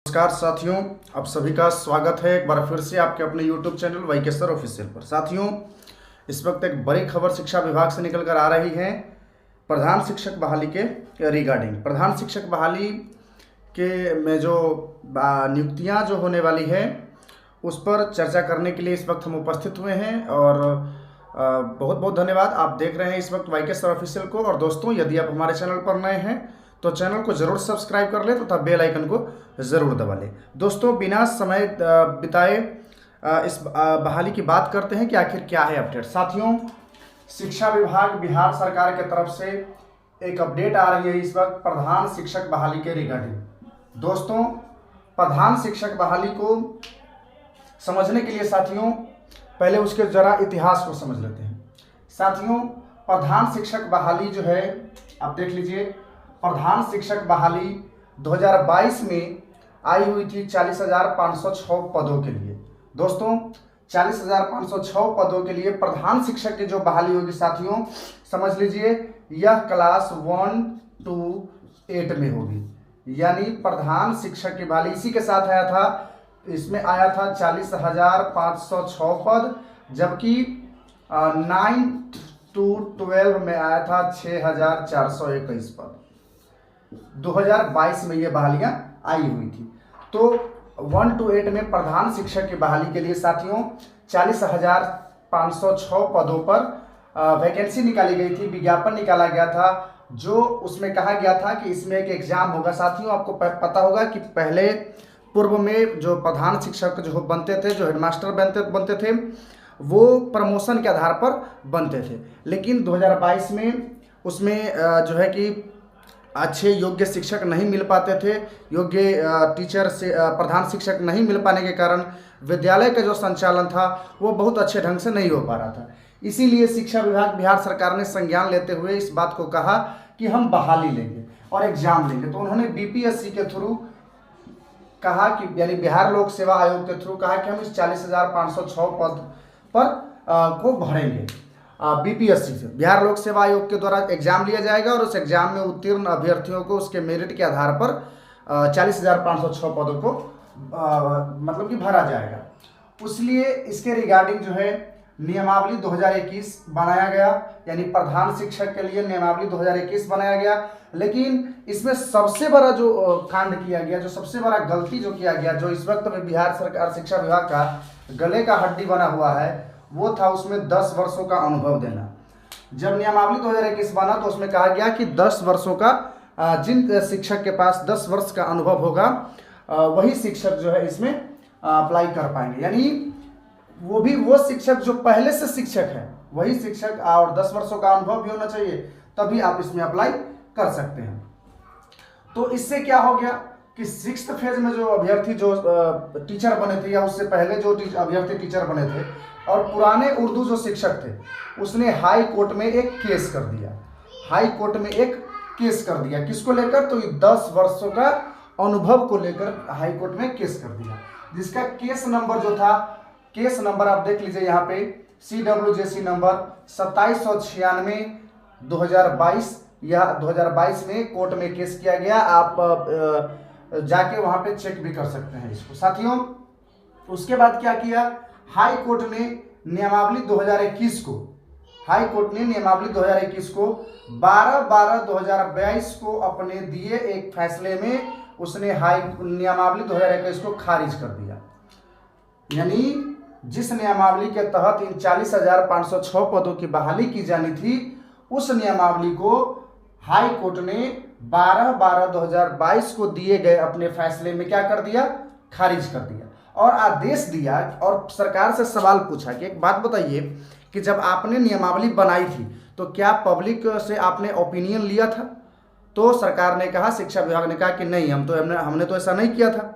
नमस्कार साथियों, आप सभी का स्वागत है एक बार फिर से आपके अपने YouTube चैनल वाईके सर ऑफिशियल पर। साथियों, इस वक्त एक बड़ी खबर शिक्षा विभाग से निकल कर आ रही है प्रधान शिक्षक बहाली के रिगार्डिंग। प्रधान शिक्षक बहाली के में जो नियुक्तियां जो होने वाली है उस पर चर्चा करने के लिए इस वक्त हम उपस्थित हुए हैं और बहुत बहुत धन्यवाद। आप देख रहे हैं इस वक्त वाईके सर ऑफिशियल को। और दोस्तों, यदि आप हमारे चैनल पर नए हैं तो चैनल को जरूर सब्सक्राइब कर ले तथा बेल आइकन को जरूर दबा ले। दोस्तों, बिना समय बिताए इस बहाली की बात करते हैं कि आखिर क्या है अपडेट। साथियों, शिक्षा विभाग बिहार सरकार के तरफ से एक अपडेट आ रही है इस वक्त प्रधान शिक्षक बहाली के रिगार्डिंग। दोस्तों, प्रधान शिक्षक बहाली को समझने के लिए साथियों पहले उसके जरा इतिहास को समझ लेते हैं। साथियों, प्रधान शिक्षक बहाली जो है, आप देख लीजिए, प्रधान शिक्षक बहाली 2022 में आई हुई थी 40,506 पदों के लिए। दोस्तों, 40,506 पदों के लिए प्रधान शिक्षक की जो बहाली होगी साथियों, समझ लीजिए यह क्लास 1 to 8 में होगी। यानी प्रधान शिक्षक की बहाली इसी के साथ आया था। इसमें आया था 40,506 पद, जबकि 9 to 12 में आया था 6,421 पद। 2022 में ये बहालियां आई हुई थी। तो 1 to 8 में प्रधान शिक्षक की बहाली के लिए साथियों 40,506 पदों पर वैकेंसी निकाली गई थी, विज्ञापन निकाला गया था, जो उसमें कहा गया था कि इसमें एक एग्जाम होगा। साथियों, आपको पता होगा कि पहले पूर्व में जो प्रधान शिक्षक जो बनते थे, जो हेडमास्टर बनते थे, वो प्रमोशन के आधार पर बनते थे। लेकिन 2022 में उसमें जो है कि अच्छे योग्य शिक्षक नहीं मिल पाते थे। योग्य टीचर से प्रधान शिक्षक नहीं मिल पाने के कारण विद्यालय का जो संचालन था वो बहुत अच्छे ढंग से नहीं हो पा रहा था। इसीलिए शिक्षा विभाग बिहार सरकार ने संज्ञान लेते हुए इस बात को कहा कि हम बहाली लेंगे और एग्जाम लेंगे। तो उन्होंने बीपीएससी के थ्रू कहा कि, यानी बिहार लोक सेवा आयोग के थ्रू कहा कि हम इस 40,506 पद पर को भरेंगे। बीपीएससी से, बिहार लोक सेवा आयोग के द्वारा एग्जाम लिया जाएगा और उस एग्जाम में उत्तीर्ण अभ्यर्थियों को उसके मेरिट के आधार पर 40,506 पदों को मतलब कि भरा जाएगा। इसलिए इसके रिगार्डिंग जो है नियमावली 2021 बनाया गया, यानी प्रधान शिक्षक के लिए नियमावली 2021 बनाया गया। लेकिन इसमें सबसे बड़ा जो कांड किया गया, जो सबसे बड़ा गलती जो किया गया, जो इस वक्त में बिहार सरकार शिक्षा विभाग का गले का हड्डी बना हुआ है, वो था उसमें 10 वर्षों का अनुभव देना। जब नियमावली 2021 बना तो उसमें कहा गया कि 10 वर्षों का जिन शिक्षक के पास 10 वर्ष का अनुभव होगा वही शिक्षक जो है इसमें अप्लाई कर पाएंगे। यानी वो भी वो शिक्षक जो पहले से शिक्षक है वही शिक्षक, और 10 वर्षों का अनुभव भी होना चाहिए, तभी आप इसमें अप्लाई कर सकते हैं। तो इससे क्या हो गया कि 6th फेज में जो अभ्यर्थी जो टीचर बने थे या उससे पहले जो अभ्यर्थी टीचर बने थे और पुराने उर्दू जो शिक्षक थे, उसने हाई कोर्ट में एक केस कर दिया। हाई कोर्ट में एक केस कर दिया किसको लेकर? तो 10 वर्षों का अनुभव को लेकर हाई कोर्ट में केस कर दिया, जिसका केस नंबर जो था, केस नंबर आप देख लीजिए यहाँ पे, CWJC नंबर 2796 2022। यह 2022 में कोर्ट में केस किया गया। आप जाके वहां पे चेक भी कर सकते हैं इसको। साथियों, उसके बाद क्या किया, हाई कोर्ट ने नियमावली 2021 को, हाई कोर्ट ने नियमावली 2021 को 12/12/2022 को अपने दिए एक फैसले में उसने नियमावली 2021 को खारिज कर दिया। यानी जिस नियमावली के तहत इन 40,506 पदों की बहाली की जानी थी, उस नियमावली को हाई कोर्ट ने 12/12/2022 को दिए गए अपने फैसले में क्या कर दिया? खारिज कर दिया और आदेश दिया और सरकार से सवाल पूछा कि एक बात बताइए कि जब आपने नियमावली बनाई थी तो क्या पब्लिक से आपने ओपिनियन लिया था? तो सरकार ने कहा, शिक्षा विभाग ने कहा कि नहीं, हमने तो ऐसा नहीं किया था।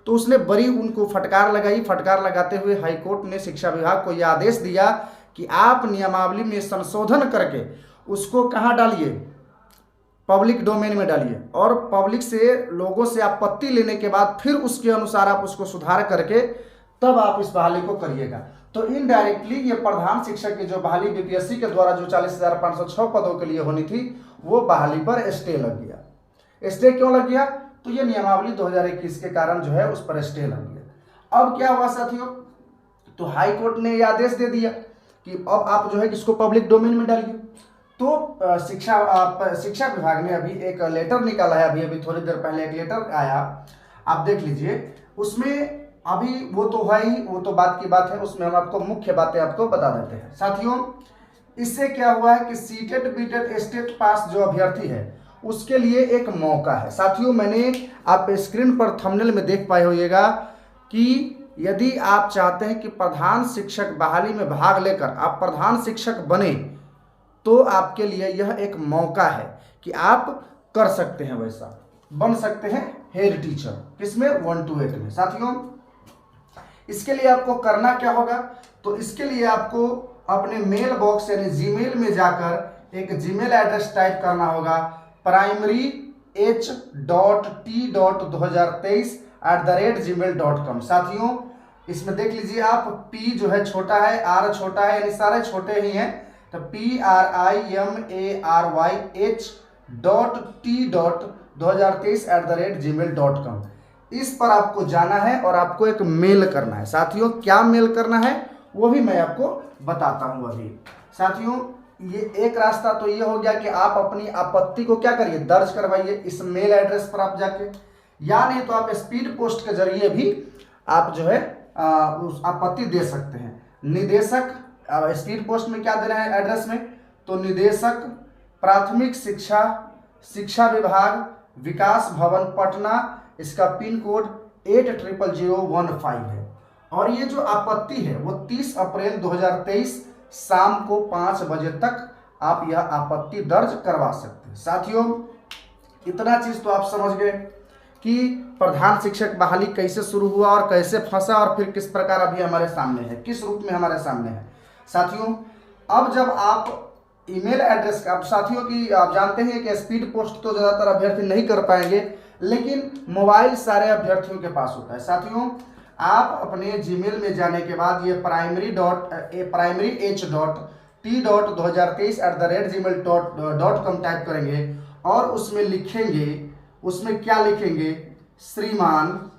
तो उसने बड़ी उनको फटकार लगाई। फटकार लगाते हुए हाई कोर्ट ने शिक्षा विभाग को यह आदेश दिया कि आप नियमावली में संशोधन करके उसको कहाँ डालिए? पब्लिक डोमेन में डालिए, और पब्लिक से, लोगों से आपत्ति लेने के बाद फिर उसके अनुसार आप उसको सुधार करके तब आप इस बहाली को करिएगा। तो इनडायरेक्टली ये प्रधान शिक्षक की जो बहाली बीपीएससी के द्वारा जो 40,506 पदों के लिए होनी थी, वो बहाली पर स्टे लग गया। स्टे क्यों लग गया? तो तो ये नियमावली 2021 के कारण जो है उस पर स्टे लग गया। अब क्या हुआ साथियों, तो हाई कोर्ट ने यह आदेश दे दिया कि अब आप जो है इसको पब्लिक डोमेन में डालिए। तो शिक्षा विभाग ने अभी एक लेटर निकाला है, अभी थोड़ी देर पहले एक लेटर आया, आप देख लीजिए। उसमें अभी वो तो है ही, वो तो बात की बात है, उसमें हम आपको मुख्य बातें आपको बता देते हैं। साथियों इससे क्या हुआ है कि सीटेट बीटेट स्टेट पास जो अभ्यर्थी है उसके लिए एक मौका है। साथियों मैंने आप स्क्रीन पर थंबनेल में देख पाए होइएगा कि यदि आप चाहते हैं कि प्रधान शिक्षक बहाली में भाग लेकर आप प्रधान शिक्षक बने, तो आपके लिए यह एक मौका है कि आप कर सकते हैं, वैसा बन सकते हैं हेड टीचर। किसमें? 1 to 8 में। साथियों इसके लिए आपको करना क्या होगा, तो इसके लिए आपको अपने मेल बॉक्स यानी जीमेल में जाकर एक जीमेल एड्रेस टाइप करना होगा, primary.h.t.2023@gmail.com। साथियों इसमें देख लीजिए आप, P जो है छोटा है, R छोटा है, यानी सारे छोटे ही हैं, तो primary.h.t.2023@gmail.com इस पर आपको जाना है और आपको एक मेल करना है। साथियों क्या मेल करना है वो भी मैं आपको बताता हूं अभी। साथियों ये एक रास्ता तो ये हो गया कि आप अपनी आपत्ति को क्या करिए, दर्ज करवाइए इस मेल एड्रेस पर आप जाके, या नहीं तो आप स्पीड पोस्ट के जरिए भी आप जो है उस आपत्ति दे सकते हैं। निदेशक, स्पीड पोस्ट में क्या देना है एड्रेस में, तो निदेशक प्राथमिक शिक्षा, शिक्षा विभाग, विकास भवन पटना, इसका पिन कोड 800015 है। और ये जो आपत्ति है वो 30 अप्रैल 2023 शाम को 5 बजे तक आप यह आपत्ति दर्ज करवा सकते हैं। साथियों इतना चीज तो आप समझ गए कि प्रधान शिक्षक बहाली कैसे शुरू हुआ और कैसे फंसा और फिर किस प्रकार अभी हमारे सामने है, किस रूप में हमारे सामने है। साथियों अब जब आप ईमेल एड्रेस का, अब साथियों की आप जानते हैं कि स्पीड पोस्ट तो ज़्यादातर अभ्यर्थी नहीं कर पाएंगे, लेकिन मोबाइल सारे अभ्यर्थियों के पास होता है। साथियों आप अपने जीमेल में जाने के बाद ये primary.h.t.2023@gmail.com टाइप करेंगे और उसमें लिखेंगे, उसमें क्या लिखेंगे, श्रीमान,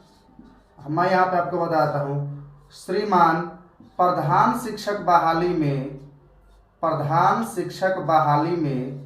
मैं यहाँ पे आपको बताता हूँ, श्रीमान प्रधान शिक्षक बहाली में, प्रधान शिक्षक बहाली में,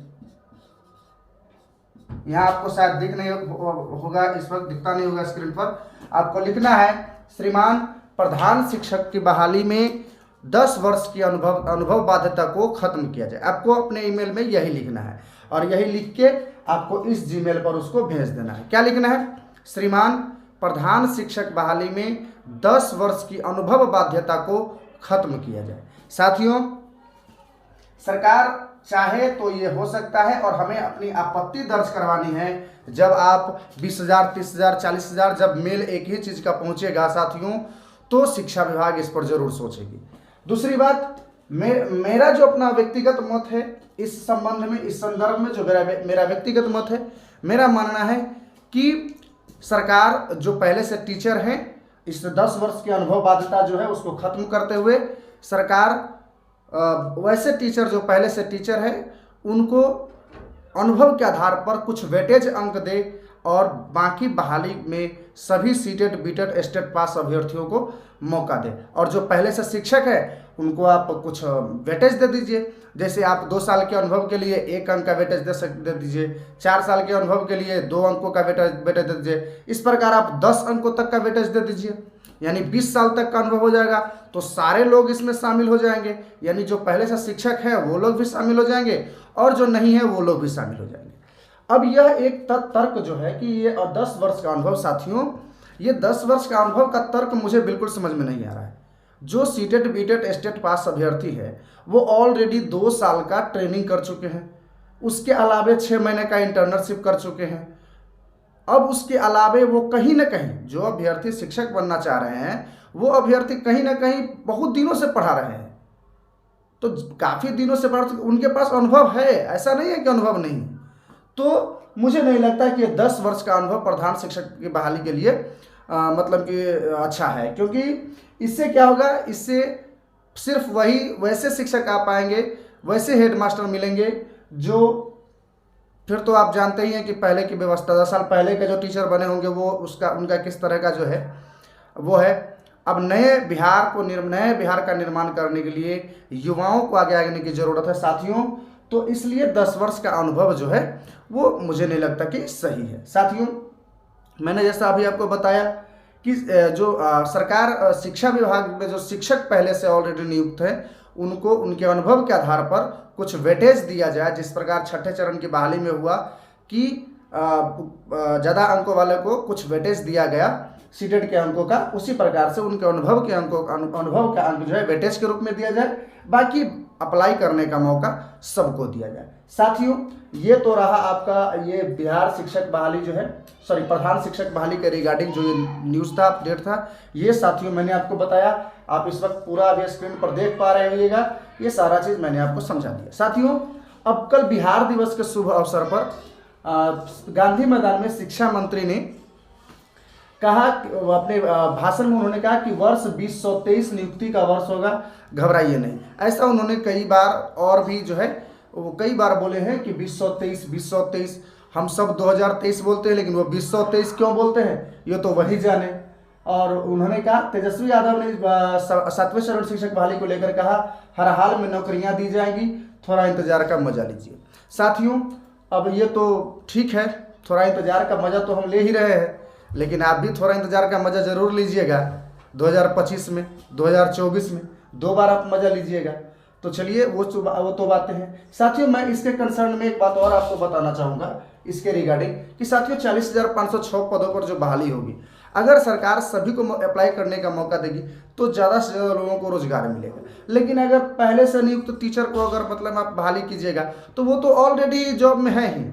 यहाँ आपको शायद दिख नहीं होगा, इस वक्त दिखता नहीं होगा स्क्रीन पर, आपको लिखना है श्रीमान प्रधान शिक्षक की बहाली में 10 वर्ष की अनुभव बाध्यता को खत्म किया जाए। आपको अपने ईमेल में यही लिखना है और यही लिख के आपको इस जीमेल पर उसको भेज देना है। क्या लिखना है, श्रीमान प्रधान शिक्षक बहाली में 10 वर्ष की अनुभव बाध्यता को खत्म किया जाए। साथियों सरकार चाहे तो ये हो सकता है और हमें अपनी आपत्ति दर्ज करवानी है जब आप 20,000, 30,000, 40,000 जब मेल एक ही चीज का पहुंचेगा साथियों, तो शिक्षा विभाग इस पर जरूर सोचेगी। दूसरी बात, मेरा जो अपना व्यक्तिगत मत है इस संबंध में, इस संदर्भ में जो मेरा व्यक्तिगत मत है, मेरा मानना है कि सरकार जो पहले से टीचर हैं, इस 10 वर्ष की अनुभव बाध्यता जो है उसको खत्म करते हुए सरकार वैसे टीचर जो पहले से टीचर है उनको अनुभव के आधार पर कुछ वेटेज अंक दे और बाकी बहाली में सभी सीटेट बीटेट स्टेट पास अभ्यर्थियों को मौका दे। और जो पहले से शिक्षक है उनको आप कुछ वेटेज दे दीजिए, जैसे आप 2 साल के अनुभव के लिए 1 अंक का वेटेज दे दीजिए, 4 साल के अनुभव के लिए 2 अंकों का वेटेज दे दीजिए। इस प्रकार आप 10 अंकों तक का वेटेज दे दीजिए, यानी 20 साल तक का अनुभव हो जाएगा, तो सारे लोग इसमें शामिल हो जाएंगे, यानी जो पहले से शिक्षक है वो लोग भी शामिल हो जाएंगे और जो नहीं है वो लोग भी शामिल हो जाएंगे। अब यह एक तर्क जो है कि ये 10 वर्ष का अनुभव, साथियों ये 10 वर्ष का अनुभव का तर्क मुझे बिल्कुल समझ में नहीं आ रहा है। जो सीटेट बीटेट स्टेट पास अभ्यर्थी है वो ऑलरेडी 2 साल का ट्रेनिंग कर चुके हैं, उसके अलावे 6 महीने का इंटर्नशिप कर चुके हैं। अब उसके अलावे वो कहीं ना कहीं, जो अभ्यर्थी शिक्षक बनना चाह रहे हैं वो अभ्यर्थी कहीं ना कहीं बहुत दिनों से पढ़ा रहे हैं, तो काफ़ी दिनों से पढ़ा, उनके पास अनुभव है, ऐसा नहीं है कि अनुभव नहीं। तो मुझे नहीं लगता कि 10 वर्ष का अनुभव प्रधान शिक्षक की बहाली के लिए मतलब कि अच्छा है, क्योंकि इससे क्या होगा, इससे सिर्फ वैसे शिक्षक आ पाएंगे, वैसे हेडमास्टर मिलेंगे जो फिर तो आप जानते ही हैं कि पहले की व्यवस्था, 10 साल पहले के जो टीचर बने होंगे वो उनका किस तरह का जो है वो है। अब नए बिहार का निर्माण करने के लिए युवाओं को आगे आने की ज़रूरत है साथियों। तो इसलिए 10 वर्ष का अनुभव जो है वो मुझे नहीं लगता कि सही है साथियों। मैंने जैसा अभी आपको बताया कि जो सरकार शिक्षा विभाग में जो शिक्षक पहले से ऑलरेडी नियुक्त हैं उनको उनके अनुभव के आधार पर कुछ वेटेज दिया जाए, जिस प्रकार छठे चरण की बहाली में हुआ कि ज़्यादा अंकों वाले को कुछ वेटेज दिया गया सीटेट के अंकों का, उसी प्रकार से उनके अनुभव का अंक जो है वेटेज के रूप में दिया जाए, बाकी अप्लाई करने का मौका सबको दिया जाए। साथियों ये तो रहा आपका ये बिहार शिक्षक बहाली जो है प्रधान शिक्षक बहाली के रिगार्डिंग जो ये न्यूज़ था, अपडेट था, ये साथियों मैंने आपको बताया। आप इस वक्त पूरा अभी स्क्रीन पर देख पा रहे होइएगा, ये सारा चीज़ मैंने आपको समझा दिया। साथियों अब कल बिहार दिवस के शुभ अवसर पर गांधी मैदान में शिक्षा मंत्री ने कहा, अपने भाषण में उन्होंने कहा कि वर्ष 2023 नियुक्ति का वर्ष होगा, घबराइए नहीं। ऐसा उन्होंने कई बार और भी जो है वो कई बार बोले हैं कि 2023 हम सब 2023 बोलते हैं, लेकिन वो 2023 क्यों बोलते हैं ये तो वही जाने। और उन्होंने कहा, तेजस्वी यादव ने 7वें चरण शिक्षक बहाली को लेकर कहा, हर हाल में नौकरियां दी जाएंगी, थोड़ा इंतजार का मजा लीजिए। साथियों अब ये तो ठीक है, थोड़ा इंतजार का मजा तो हम ले ही रहे हैं, लेकिन आप भी थोड़ा इंतजार का मजा जरूर लीजिएगा। 2025 में 2024 में 2 बार आप मजा लीजिएगा। तो चलिए वो तो बातें हैं साथियों। मैं इसके कंसर्न में एक बात और आपको बताना चाहूँगा इसके रिगार्डिंग कि साथियों 40,506 पदों पर जो बहाली होगी, अगर सरकार सभी को अप्लाई करने का मौका देगी तो ज़्यादा से ज़्यादा लोगों को रोजगार मिलेगा। लेकिन अगर पहले से नियुक्त टीचर को अगर मतलब आप बहाली कीजिएगा तो वो तो ऑलरेडी जॉब में है ही।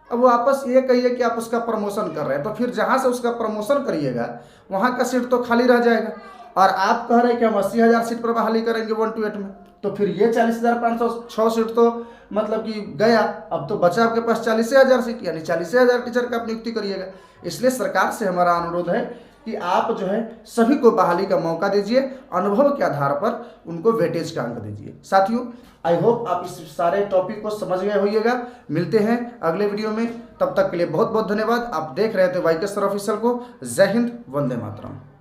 अब वो आपस ये कहिए कि आप उसका प्रमोशन कर रहे हैं, तो फिर जहाँ से उसका प्रमोशन करिएगा वहाँ का सीट तो खाली रह जाएगा। और आप कह रहे हैं कि हम 80,000 सीट पर बहाली करेंगे 1 to 8 में, तो फिर ये 40,506 सीट तो मतलब कि गया। अब तो बचा आपके पास 40,000 सीट, यानी 40,000 टीचर का आप नियुक्ति करिएगा। इसलिए सरकार से हमारा अनुरोध है कि आप जो है सभी को बहाली का मौका दीजिए, अनुभव के आधार पर उनको वेटेज का अंक दीजिए। साथियों आई होप आप इस सारे टॉपिक को समझ गए होइएगा। मिलते हैं अगले वीडियो में, तब तक के लिए बहुत बहुत धन्यवाद। आप देख रहे थे वाईके सर ऑफिशियल को। जय हिंद, वंदे मातरम।